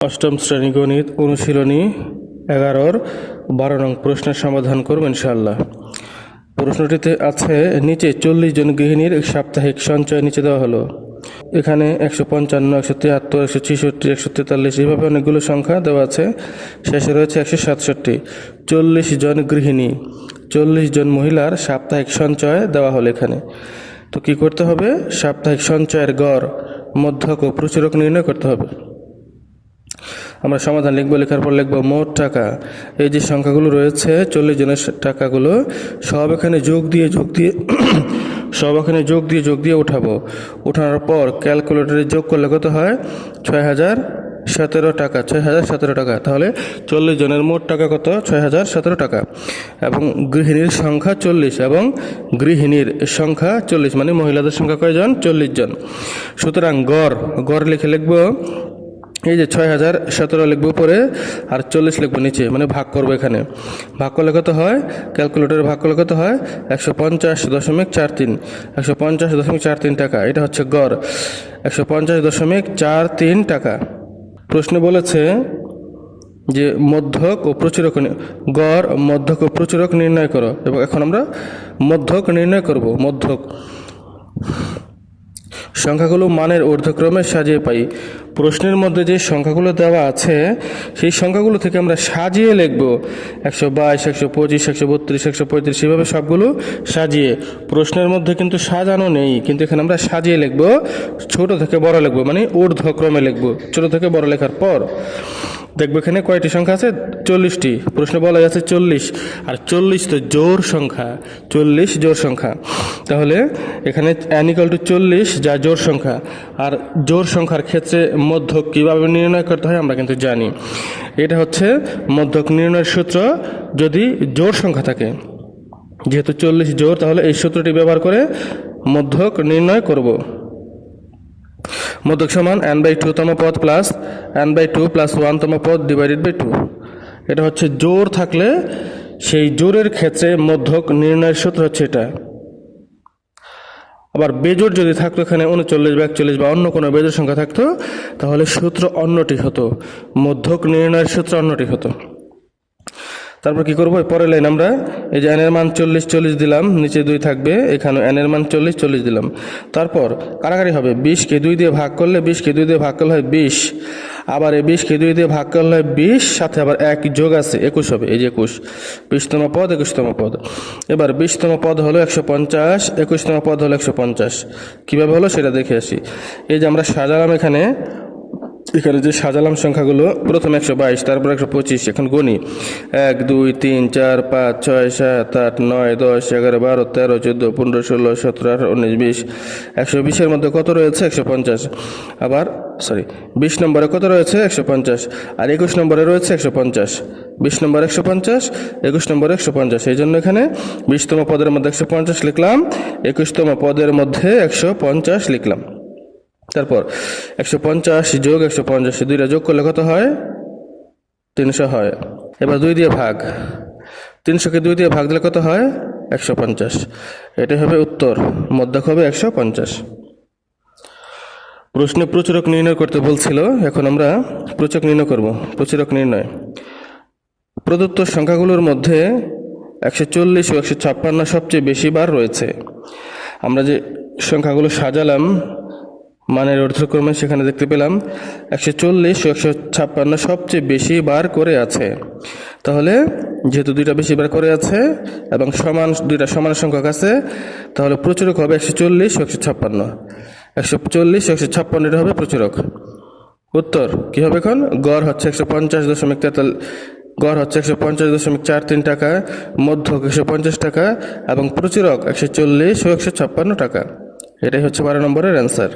অষ্টম শ্রেণী গণিত অনুশীলনী 11-র 12 নং প্রশ্নের সমাধান করব ইনশাআল্লাহ। প্রশ্নটিতে আছে নিচে 40 জন গৃহিণীর সাপ্তাহিক সঞ্চয় নিচে দেওয়া হলো। এখানে 155, 173, 166, 143 এইভাবে অনেকগুলো সংখ্যা দেওয়া আছে। শেষে রয়েছে 167। 40 জন গৃহিণী, 40 জন মহিলার সাপ্তাহিক সঞ্চয় দেওয়া হলো এখানে। তো কি করতে হবে? সাপ্তাহিক সঞ্চয়ের গড়, মধ্যক ও প্রচুরক নির্ণয় করতে হবে। আমরা সমাধান লিখব, লেখার পর লিখব মোট টাকা। এই যে সংখ্যাগুলো রয়েছে 40 জনের টাকাগুলো সব এখানে যোগ দিয়ে সব এখানে যোগ দিয়ে উঠাবো। উঠানোর পর ক্যালকুলেটরে যোগ করলে কত হয়? 6017 টাকা। 6017 টাকা। তাহলে 40 জনের মোট টাকা কত? 6017 টাকা। এবং গৃহিণীর সংখ্যা 40 এবং গৃহিণীর সংখ্যা 40, মানে মহিলাদের সংখ্যা কয়জন? 40 জন। সুতরাং গড় লিখব এই যে 6017 লিখবো উপরে আর 40 লিখবো নিচে, মানে ভাগ করবো। এখানে ভাগ করলে কত হয়? ক্যালকুলেটরে ভাগ করলে কত হয়? 150.43। 150.43 টাকা। এটা হচ্ছে গড়, 150.43 টাকা। প্রশ্ন বলেছে যে মধ্যক ও প্রচুরক, গড়, মধ্যক ও প্রচুরক নির্ণয় করো। এবং এখন আমরা মধ্যক নির্ণয় করব। মধ্যক সংখ্যাগুলো মানের ঊর্ধ্বক্রমে সাজিয়ে পাই। প্রশ্নের মধ্যে যে সংখ্যাগুলো দেওয়া আছে সেই সংখ্যাগুলো থেকে আমরা সাজিয়ে লিখব 122, 125, 132, 135, এভাবে সবগুলো সাজিয়ে। প্রশ্নের মধ্যে কিন্তু সাজানো নেই, কিন্তু এখানে আমরা সাজিয়ে লিখব। ছোট থেকে বড় লিখব, মানে ঊর্ধ্বক্রমে লিখব। ছোট থেকে বড় লেখার পর দেখবো এখানে কয়টি সংখ্যা আছে? 40টি। প্রশ্ন বলা যাচ্ছে 40, আর 40 তো জোড় সংখ্যা। 40 জোড় সংখ্যা। তাহলে এখানে n = 40 যা জোড় সংখ্যা। আর জোড় সংখ্যার ক্ষেত্রে মধ্যক কীভাবে নির্ণয় করতে হয় আমরা কিন্তু জানি। এটা হচ্ছে মধ্যক নির্ণয়ের সূত্র যদি জোড় সংখ্যা থাকে। যেহেতু 40 জোড়, তাহলে এই সূত্রটি ব্যবহার করে মধ্যক নির্ণয় করব। মধ্যক সমান n/2 তম পদ প্লাস n/2 প্লাস 1 তম পদ ডিভাইডেড বাই 2। এটা হচ্ছে জোড় থাকলে সেই জোড়ের ক্ষেত্রে মধ্যক নির্ণয়ের সূত্র হচ্ছে এটা। আবার বেজোড় যদি থাকতো, এখানে 39 বা 41 বা অন্য কোনো বেজোড় সংখ্যা থাকতো, তাহলে সূত্র অন্যটি হতো, মধ্যক নির্ণয়ের সূত্র অন্যটি হতো। তারপর কি করবো? পরের লাইন আমরা এই যে n এর মান 40 দিলাম, নিচে 2 থাকবে, এখানে n এর মান 40 দিলাম। তারপর কারাকারি হবে, 20কে 2 দিয়ে ভাগ করলে, 20কে 2 দিয়ে ভাগ করলে হয় 20। আবার এই 20কে 2 দিয়ে ভাগ করলে হয় 20, সাথে আবার 1 যোগ আছে, 21 হবে। এই যে 21, 20তম পদ, 21তম পদ। এবার 20তম পদ হলো 150, 21তম পদ হলো 150। কীভাবে হলো সেটা দেখে আসি। এই যে আমরা সাজালাম, এখানে যে সাজালাম সংখ্যাগুলো, প্রথমে 122, তারপর 125। এখন গণি 1, 2, 3, 4, 5, 6, 7, 8, 9, 10, 11, 12, 13, 14, 15, 16, 17, 18, 19, 20। 120-এর মধ্যে কত রয়েছে? 150। আবার 20 নম্বরে কত রয়েছে? 150। আর 21 নম্বরে রয়েছে 150। 20 নম্বরে 150, 21 নম্বরে 150। এই জন্য এখানে 20তম পদের মধ্যে 150 লিখলাম, 21তম পদের মধ্যে 150 লিখলাম। তারপর 150 যোগ 150, দুইটা যোগ করলে কত হয়? 300 হয়। এবার 2 দিয়ে ভাগ, 300কে 2 দিয়ে ভাগ দিলে কত হয়? 150। এটাই হবে উত্তর, মধ্যক হবে 150। প্রশ্নে প্রচুরক নির্ণয় করতে বলছিল, এখন আমরা প্রচুরক নির্ণয় করব। প্রচুরক নির্ণয়, প্রদত্ত সংখ্যাগুলোর মধ্যে 140 ও 156 সবচেয়ে বেশি বার রয়েছে। আমরা যে সংখ্যাগুলো সাজালাম মানের ঊর্ধ্বক্রমে, সেখানে দেখতে পেলাম 140 ও 156 সবচেয়ে বেশি বার করে আছে। তাহলে যেহেতু দুইটা বেশি বার করে আছে এবং দুইটা সমান সংখ্যক আছে, তাহলে প্রচুরক হবে 140 ও 156। 140 ও 156 এটা হবে প্রচুরক। উত্তর কি হবে এখন? গড় হচ্ছে 150.43 টাকা, মধ্যক 150 টাকা এবং প্রচুরক 140 ও 156 টাকা। এটাই হচ্ছে 12 নম্বরের অ্যান্সার।